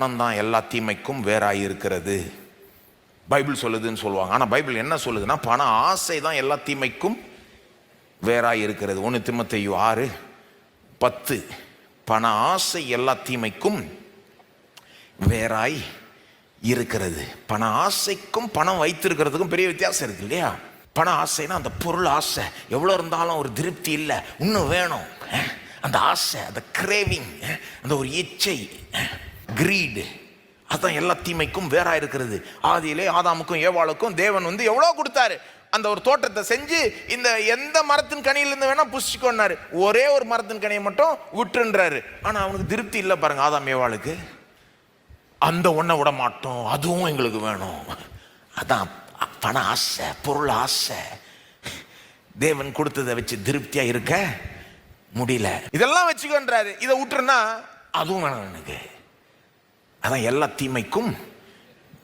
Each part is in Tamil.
பணம் தான் எல்லா தீமைக்கும் வேறாய் இருக்கிறது பைபிள் சொல்லுதுன்னு சொல்லுவாங்க. ஆனால் பைபிள் என்ன சொல்லுதுன்னா, பண ஆசை தான் எல்லா தீமைக்கும் வேறாய் இருக்கிறது. 1 தீமோத்தேயு 6:10. பண ஆசை எல்லா தீமைக்கும் வேறாய் இருக்கிறது. பண ஆசைக்கும் பணம் வைத்திருக்கிறதுக்கும் பெரிய வித்தியாசம் இருக்கு இல்லையா? பண ஆசைனா அந்த பொருள் ஆசை, எவ்வளோ இருந்தாலும் ஒரு திருப்தி இல்லை, இன்னும் வேணும், அந்த ஆசை, அந்த கிரேவிங், அந்த ஒரு இச்சை, கிரீடு, அதுதான் எல்லா தீமைக்கும் வேறா இருக்கிறது. ஆதியிலே ஆதாமுக்கும் ஏவாளுக்கும் தேவன் எவ்வளோ கொடுத்தாரு. அந்த ஒரு தோட்டத்தை செஞ்சு இந்த எந்த மரத்தின் கனியிலிருந்து வேணா புசிச்சுக்கொண்டாரு, ஒரே ஒரு மரத்தின் கனியை மட்டும் விட்டுன்றாரு. ஆனால் அவனுக்கு திருப்தி இல்லை பாருங்க ஆதாம் ஏவாளுக்கு. அந்த ஒன்றை விட மாட்டோம், அதுவும் எங்களுக்கு வேணும். அதான் பண ஆசை, பொருள் ஆசை. தேவன் கொடுத்ததை வச்சு திருப்தியா இருக்க முடியல. இதெல்லாம் வச்சுக்கொன்றாரு, இதை விட்டுருன்னா அதுவும் வேணும் எனக்கு. அதான் எல்லா தீமைக்கும்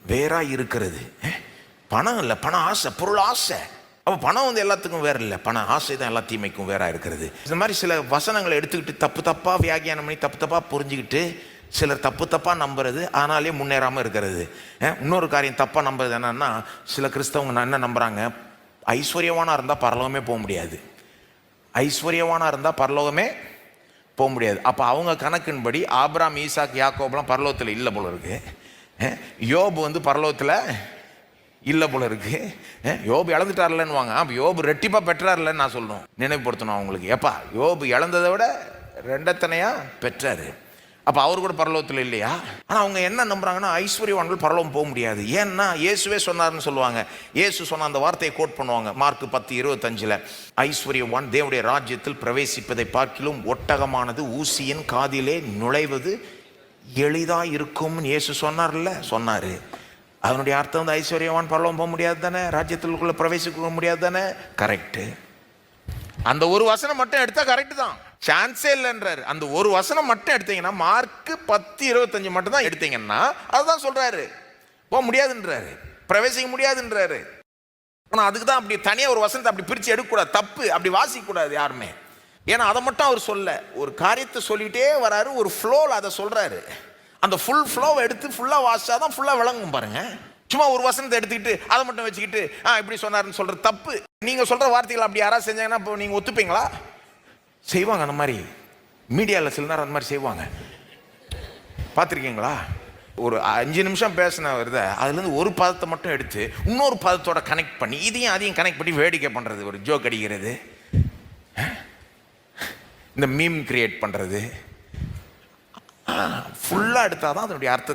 வேறா இருக்கிறது. பணம் இல்லை, பண ஆசை, பொருள் ஆசை. அப்போ பணம் எல்லாத்துக்கும் வேற இல்லை, பண ஆசை தான் எல்லா தீமைக்கும் வேறா இருக்கிறது. இந்த மாதிரி சில வசனங்களை எடுத்துக்கிட்டு தப்பா வியாக்கியானம் பண்ணி தப்பா புரிஞ்சுக்கிட்டு சிலர் தப்பா நம்புறது, ஆனாலே முன்னேறாமல் இருக்கிறது. இன்னொரு காரியம் தப்பா நம்புறது என்னன்னா, சில கிறிஸ்தவங்க என்ன நம்புறாங்க, ஐஸ்வர்யவானா இருந்தால் பரலோகமே போக முடியாது, ஐஸ்வர்யவானா இருந்தால் பரலோகமே போக முடியாது. அப்போ அவங்க கணக்கின்படி ஆபிராம், ஈசாக், யாக்கோபெல்லாம் பரலோகத்தில் இல்லை போல இருக்கு. யோபு பரலோகத்தில் இல்லை போல இருக்கு. யோபு இழந்துட்டார்லன்னுவாங்க. அப்போ யோபு ரெட்டிப்பா பெற்றார்லன்னு நான் சொல்லணும், நினைவுபடுத்தணும் அவங்களுக்கு. எப்பா யோபு இழந்ததை விட 2 எத்தனையா பெற்றாரு. அப்போ அவர் கூட பரலோகத்தில் இல்லையா? ஆனால் அவங்க என்ன நம்புறாங்கன்னா, ஐஸ்வர்யவான்கள் பரலோகம் போக முடியாது. ஏன்னா இயேசுவே சொன்னார்னு சொல்லுவாங்க. இயேசு சொன்ன அந்த வார்த்தையை கோட் பண்ணுவாங்க. மார்க் 10:25. ஐஸ்வர்யவான் தேவனுடைய ராஜ்யத்தில் பிரவேசிப்பதை பார்க்கிலும் ஒட்டகமானது ஊசியின் காதிலே நுழைவது எளிதா இருக்கும் இயேசு சொன்னார்ல, சொன்னாரு. அதனுடைய அர்த்தம் ஐஸ்வர்யவான் பரலோகம் போக முடியாது தானே, ராஜ்யத்திற்குள்ள பிரவேசிக்க முடியாது தானே. கரெக்டு. அந்த ஒரு வசனம் மட்டும் எடுத்தா கரெக்டு தான், சான்ஸே இல்லைன்றாரு. அந்த ஒரு வசனம் மட்டும் எடுத்தீங்கன்னா, மார்க் 10:25 மட்டும் தான் எடுத்தீங்கன்னா அதுதான் சொல்றாரு, போக முடியாதுன்றாரு, பிரவேசிக்க முடியாதுன்றாரு. ஆனால் அதுக்கு தான் அப்படி தனியாக ஒரு வசனத்தை அப்படி பிரித்து எடுக்கக்கூடாது, தப்பு, அப்படி வாசிக்கக்கூடாது யாருமே. ஏன்னா அதை மட்டும் அவர் சொல்ல, ஒரு காரியத்தை சொல்லிட்டே வராரு, ஒரு ஃப்ளோவில் அதை சொல்றாரு. அந்த ஃபுல் ஃப்ளோவை எடுத்து ஃபுல்லாக வாசிச்சாதான் ஃபுல்லாக விளங்கும் பாருங்க. சும்மா ஒரு வசனத்தை எடுத்துக்கிட்டு அதை மட்டும் வச்சுக்கிட்டு இப்படி சொன்னாருன்னு சொல்ற தப்பு. நீங்க சொல்ற வார்த்தைகள் அப்படி யாராவது செஞ்சாங்கன்னா இப்போ நீங்க ஒத்துப்பீங்களா? செய்வாங்க. அந்த மாதிரி மீடியாவில் சில நேரம் அந்த மாதிரி செய்வாங்க, பார்த்துருக்கீங்களா? ஒரு 5 நிமிஷம் பேசின வருத அதுலேருந்து ஒரு பதத்தை மட்டும் எடுத்து இன்னொரு பதத்தோட கனெக்ட் பண்ணி இதையும் அதையும் கனெக்ட் பண்ணி வேடிக்கை பண்ணுறது, ஒரு ஜோக் அடிக்கிறது, இந்த மீம் கிரியேட் பண்ணுறது, ஃபுல்லாக எடுத்தால் தான் அதனுடைய அர்த்தத்தை